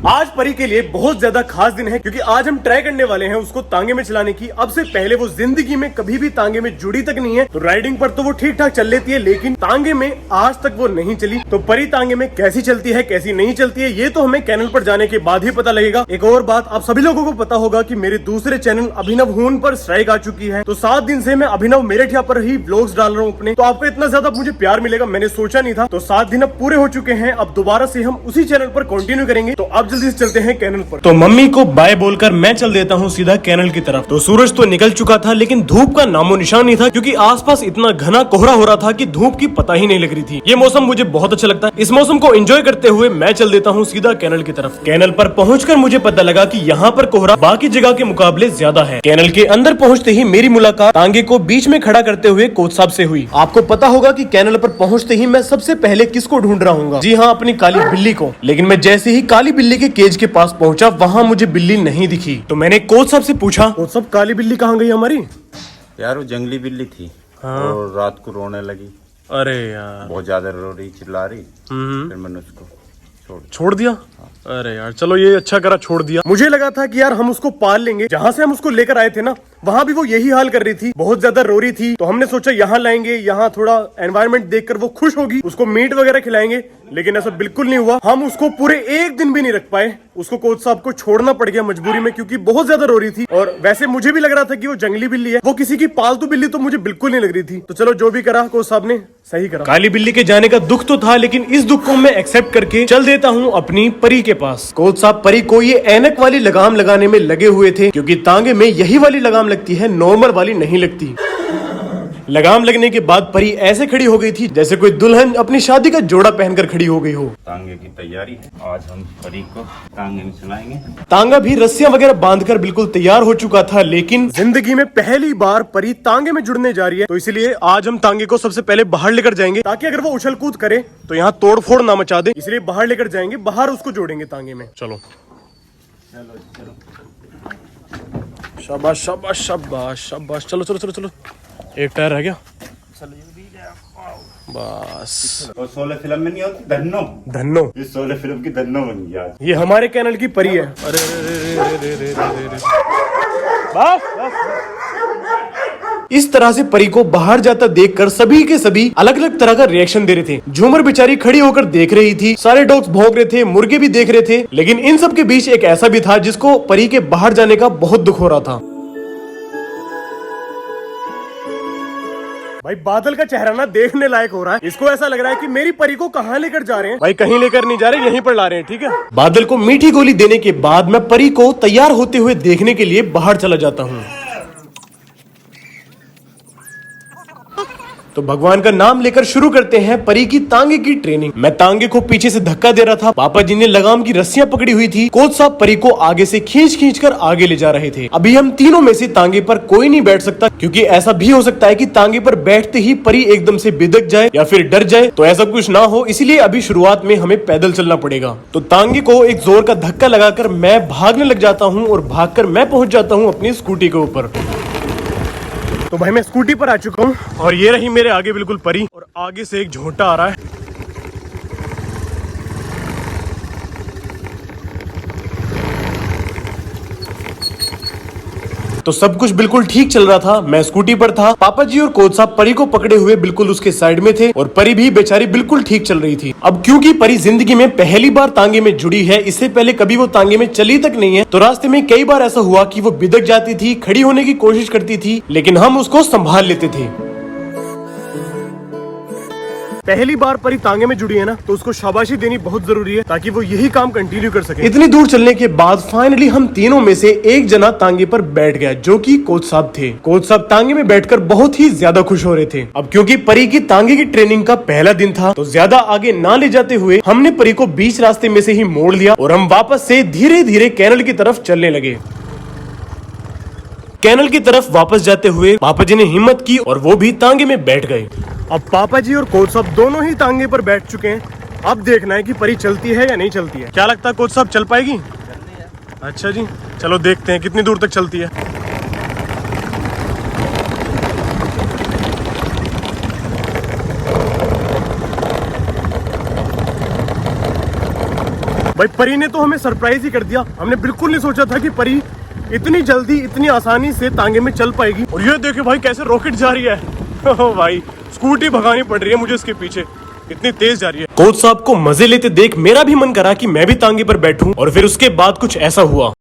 आज परी के लिए बहुत ज्यादा खास दिन है क्योंकि आज हम ट्राई करने वाले हैं उसको तांगे में चलाने की। अब से पहले वो जिंदगी में कभी भी तांगे में जुड़ी तक नहीं है। तो राइडिंग पर तो वो ठीक ठाक चल लेती है, लेकिन तांगे में आज तक वो नहीं चली। तो परी तांगे में कैसी चलती है कैसी नहीं चलती है ये तो हमें कैनल पर जाने के बाद ही पता लगेगा। एक और बात, आप सभी लोगों को पता होगा कि मेरे दूसरे चैनल अभिनव हून पर स्ट्राइक आ चुकी है। तो 7 दिन से मैं अभिनव मेरठिया पर ही व्लॉग्स डाल रहा हूँ अपने। तो आपको इतना ज्यादा मुझे प्यार मिलेगा मैंने सोचा नहीं था। तो 7 दिन अब पूरे हो चुके हैं। अब दोबारा से हम उसी चैनल पर कंटिन्यू करेंगे। तो अब जल्दी से चलते हैं कैनल पर। तो मम्मी को बाय बोलकर मैं चल देता हूँ सीधा कैनल की तरफ। तो सूरज तो निकल चुका था लेकिन धूप का नामो निशान नहीं था, क्योंकि आसपास इतना घना कोहरा हो रहा था कि धूप की पता ही नहीं लग रही थी। ये मौसम मुझे बहुत अच्छा लगता है। इस मौसम को एंजॉय करते हुए मैं चल देता हूँ सीधा कैनल की तरफ। कैनल पर पहुंचकर मुझे पता लगा कि यहाँ पर कोहरा बाकी जगह के मुकाबले ज्यादा है। कैनल के अंदर पहुंचते ही मेरी मुलाकात तांगे को बीच में खड़ा करते हुए कोच साहब से हुई। आपको पता होगा कि कैनल पर पहुंचते ही मैं सबसे पहले किसको ढूंढ रहा हूँ? जी हाँ, अपनी काली बिल्ली को। लेकिन मैं जैसे ही काली बिल्ली के केज के पास पहुंचा वहाँ मुझे बिल्ली नहीं दिखी। तो मैंने कोच साहब से पूछा, कोच साहब काली बिल्ली कहाँ गई हमारी? यार वो जंगली बिल्ली थी। हाँ। और रात को रोने लगी। अरे यार, बहुत ज्यादा रो रही, चिल्ला रही। फिर मैंने उसको छोड़ दिया। अरे यार चलो ये अच्छा करा छोड़ दिया। मुझे लगा था कि यार हम उसको पाल लेंगे। जहाँ से हम उसको लेकर आए थे ना वहाँ भी वो यही हाल कर रही थी, बहुत ज्यादा रो रही थी। तो हमने सोचा यहाँ लाएंगे, यहाँ थोड़ा एनवायरनमेंट देखकर वो खुश होगी, उसको मीट वगैरह खिलाएंगे। लेकिन ऐसा बिल्कुल नहीं हुआ। हम उसको पूरे 1 दिन भी नहीं रख पाए। उसको कोच साहब को छोड़ना पड़ गया मजबूरी में, क्योंकि बहुत ज्यादा रो रही थी। और वैसे मुझे भी लग रहा था कि वो जंगली बिल्ली है, वो किसी की पालतू बिल्ली तो मुझे बिल्कुल नहीं लग रही थी। तो चलो जो भी करा कोच साहब ने सही करा। काली बिल्ली के जाने का दुख तो था, लेकिन इस दुख को मैं एक्सेप्ट करके चल देता हूँ अपनी परी के पास। कोच साहब परी को ये ऐनक वाली लगाम लगाने में लगे हुए थे, क्योंकि तांगे में यही वाली लगाम लगती है, नॉर्मल वाली नहीं लगती। लगाम लगने के बाद परी ऐसे खड़ी हो गई थी जैसे कोई दुल्हन अपनी शादी का जोड़ा पहनकर खड़ी हो गई हो। तांगे की तैयारी है। आज हम परी को तांगे में चलाएंगे। तांगा भी रस्सियां वगैरह बांधकर बिल्कुल तैयार हो चुका था, लेकिन जिंदगी में पहली बार परी तांगे में जुड़ने जा रही है। तो इसलिए आज हम तांगे को सबसे पहले बाहर लेकर जाएंगे, ताकि अगर वो उछल कूद करे तो यहाँ तोड़ फोड़ ना मचा दे। इसलिए बाहर लेकर जाएंगे, बाहर उसको जोड़ेंगे तांगे में। चलो शाबाश शाबाश शाबाश शाबाश। चलो चलो चलो चलो, एक टायर रह गया बस। और 16 फिल्म में नहीं होती धन्नो धन्नो, इस 16 फिल्म की धन्नो बन गया। ये हमारे कैनल की परी है। अरे बस बस। इस तरह से परी को बाहर जाता देखकर सभी के सभी अलग अलग तरह का रिएक्शन दे रहे थे। झूमर बेचारी खड़ी होकर देख रही थी, सारे डॉग्स भौंक रहे थे, मुर्गे भी देख रहे थे। लेकिन इन सब के बीच एक ऐसा भी था जिसको परी के बाहर जाने का बहुत दुख हो रहा था। भाई बादल का चेहरा ना देखने लायक हो रहा है। इसको ऐसा लग रहा है कि मेरी परी को कहाँ लेकर जा रहे हैं। भाई कहीं लेकर नहीं जा रहे, यहीं पर ला रहे हैं, ठीक है। बादल को मीठी गोली देने के बाद मैं परी को तैयार होते हुए देखने के लिए बाहर चला जाता हूँ। तो भगवान का नाम लेकर शुरू करते हैं परी की तांगे की ट्रेनिंग। मैं तांगे को पीछे से धक्का दे रहा था, पापा जी ने लगाम की रस्सियां पकड़ी हुई थी, कोच साहब परी को आगे से खींच खींच कर आगे ले जा रहे थे। अभी हम तीनों में से तांगे पर कोई नहीं बैठ सकता, क्योंकि ऐसा भी हो सकता है कि तांगे पर बैठते ही परी एकदम से बिदक जाए या फिर डर जाए। तो ऐसा कुछ ना हो, इसलिए अभी शुरुआत में हमें पैदल चलना पड़ेगा। तो तांगे को एक जोर का धक्का लगाकर मैं भागने लग जाता हूँ और भागकर मैं पहुंच जाता हूँ अपनी स्कूटी के ऊपर। तो भाई मैं स्कूटी पर आ चुका हूँ और ये रही मेरे आगे बिल्कुल परी, और आगे से एक झोंटा आ रहा है। तो सब कुछ बिल्कुल ठीक चल रहा था। मैं स्कूटी पर था, पापा जी और कोच साहब परी को पकड़े हुए बिल्कुल उसके साइड में थे, और परी भी बेचारी बिल्कुल ठीक चल रही थी। अब क्योंकि परी जिंदगी में पहली बार तांगे में जुड़ी है, इससे पहले कभी वो तांगे में चली तक नहीं है, तो रास्ते में कई बार ऐसा हुआ कि वो बिदक जाती थी, खड़ी होने की कोशिश करती थी, लेकिन हम उसको संभाल लेते थे। पहली बार परी तांगे में जुड़ी है ना, तो उसको शाबाशी देनी बहुत जरूरी है, ताकि वो यही काम कंटिन्यू कर सके। इतनी दूर चलने के बाद फाइनली हम तीनों में से एक जना तांगे पर बैठ गया, जो कि कोच साहब थे। कोच साहब तांगे में बैठकर बहुत ही ज्यादा खुश हो रहे थे। अब क्योंकि परी की तांगे की ट्रेनिंग का पहला दिन था, तो ज्यादा आगे ना ले जाते हुए हमने परी को बीच रास्ते में से ही मोड़ लिया और हम वापस से धीरे धीरे कैनल की तरफ चलने लगे। कैनल की तरफ वापस जाते हुए पापा जी ने हिम्मत की और वो भी तांगे में बैठ गए। अब पापा जी और कोच साहब दोनों ही तांगे पर बैठ चुके हैं। अब देखना है कि परी चलती है या नहीं चलती है। क्या लगता है कोच साहब, चल पाएगी? अच्छा जी, चलो देखते हैं कितनी दूर तक चलती है। भाई परी ने तो हमें सरप्राइज ही कर दिया। हमने बिल्कुल नहीं सोचा था कि परी इतनी जल्दी इतनी आसानी से तांगे में चल पाएगी। और ये देखो भाई कैसे रॉकेट जा रही है। भाई स्कूटी भगानी पड़ रही है मुझे इसके पीछे, इतनी तेज जा रही है। कोच साहब को मजे लेते देख मेरा भी मन करा कि मैं भी तांगे पर बैठूं, और फिर उसके बाद कुछ ऐसा हुआ।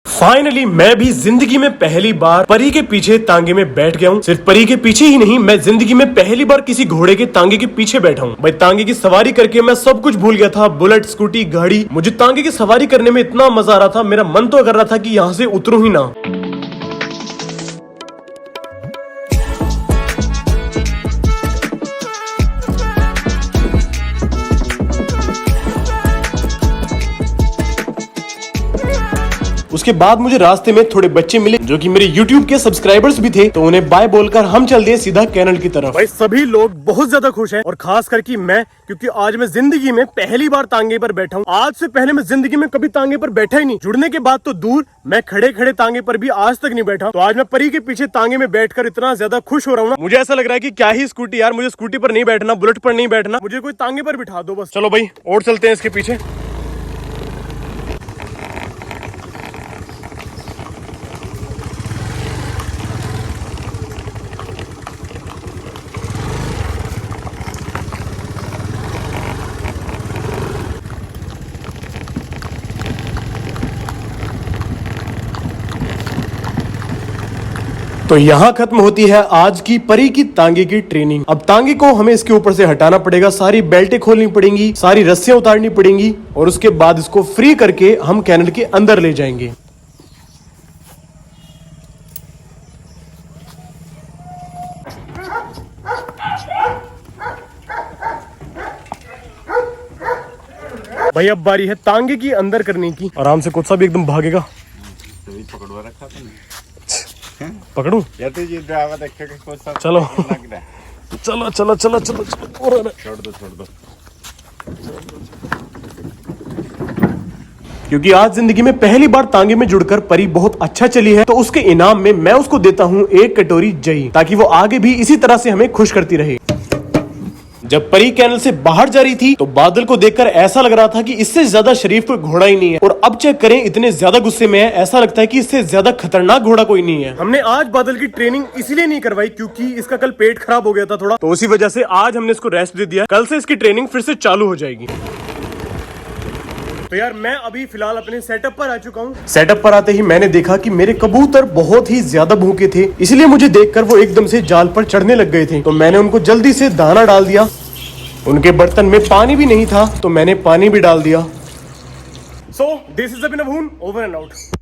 फाइनली मैं भी जिंदगी में पहली बार परी के पीछे तांगे में बैठ गया हूँ। सिर्फ परी के पीछे ही नहीं, मैं जिंदगी में पहली बार किसी घोड़े के तांगे के पीछे बैठा हूँ। भाई तांगे की सवारी करके मैं सब कुछ भूल गया था, बुलेट, स्कूटी, गाड़ी। मुझे तांगे की सवारी करने में इतना मजा आ रहा था, मेरा मन तो कर रहा था कि यहाँ से उतरूं ही ना। उसके बाद मुझे रास्ते में थोड़े बच्चे मिले जो कि मेरे YouTube के सब्सक्राइबर्स भी थे, तो उन्हें बाय बोलकर हम चल दिए सीधा कैनल की तरफ। भाई सभी लोग बहुत ज्यादा खुश हैं, और खास करके मैं, क्योंकि आज मैं जिंदगी में पहली बार तांगे पर बैठा हूँ। आज से पहले मैं जिंदगी में कभी तांगे पर बैठा ही नहीं। जुड़ने के बाद तो दूर, मैं खड़े खड़े तांगे पर भी आज तक नहीं बैठा। तो आज मैं परी के पीछे तांगे में बैठकर इतना ज्यादा खुश हो रहा हूँ ना, मुझे ऐसा लग रहा है कि क्या ही स्कूटी यार, मुझे स्कूटी पर नहीं बैठना, बुलेट पर नहीं बैठना, मुझे कोई तांगे पर बिठा दो बस। चलो भाई और चलते हैं इसके पीछे। तो यहाँ खत्म होती है आज की परी की तांगे की ट्रेनिंग। अब तांगे को हमें इसके ऊपर से हटाना पड़ेगा, सारी बेल्टें खोलनी पड़ेंगी, सारी रस्सियां उतारनी पड़ेंगी, और उसके बाद इसको फ्री करके हम कैनल के अंदर ले जाएंगे। भाई अब बारी है तांगे की अंदर करने की। आराम से, कुछ सा भी एकदम भागेगा। पकड़वा रखा था नहीं। पकड़ू? या तो ये ड्राइवर देखे कि कुछ सब चलो लग रहा है। चलो चलो चलो चलो चलो, छोड़ दो। क्योंकि आज जिंदगी में पहली बार तांगे में जुड़कर परी बहुत अच्छा चली है, तो उसके इनाम में मैं उसको देता हूँ 1 कटोरी दही, ताकि वो आगे भी इसी तरह से हमें खुश करती रहे। जब परी कैनल से बाहर जा रही थी तो बादल को देखकर ऐसा लग रहा था कि इससे ज्यादा शरीफ कोई घोड़ा ही नहीं है, और अब चेक करें इतने ज्यादा गुस्से में है, ऐसा लगता है कि इससे ज्यादा खतरनाक घोड़ा कोई नहीं है। हमने आज बादल की ट्रेनिंग इसलिए नहीं करवाई क्योंकि इसका कल पेट खराब हो गया था थोड़ा, तो उसी वजह से आज हमने इसको रेस्ट दे दिया। कल से इसकी ट्रेनिंग फिर से चालू हो जाएगी। तो यार मैं अभी फिलहाल अपने सेटअप पर आ चुका हूँ। सेटअप पर आते ही मैंने देखा कि मेरे कबूतर बहुत ही ज्यादा भूखे थे, इसलिए मुझे देखकर वो एकदम से जाल पर चढ़ने लग गए थे। तो मैंने उनको जल्दी से दाना डाल दिया। उनके बर्तन में पानी भी नहीं था, तो मैंने पानी भी डाल दिया। सो दिस इज अभिनव हून, ओवर एंड आउट।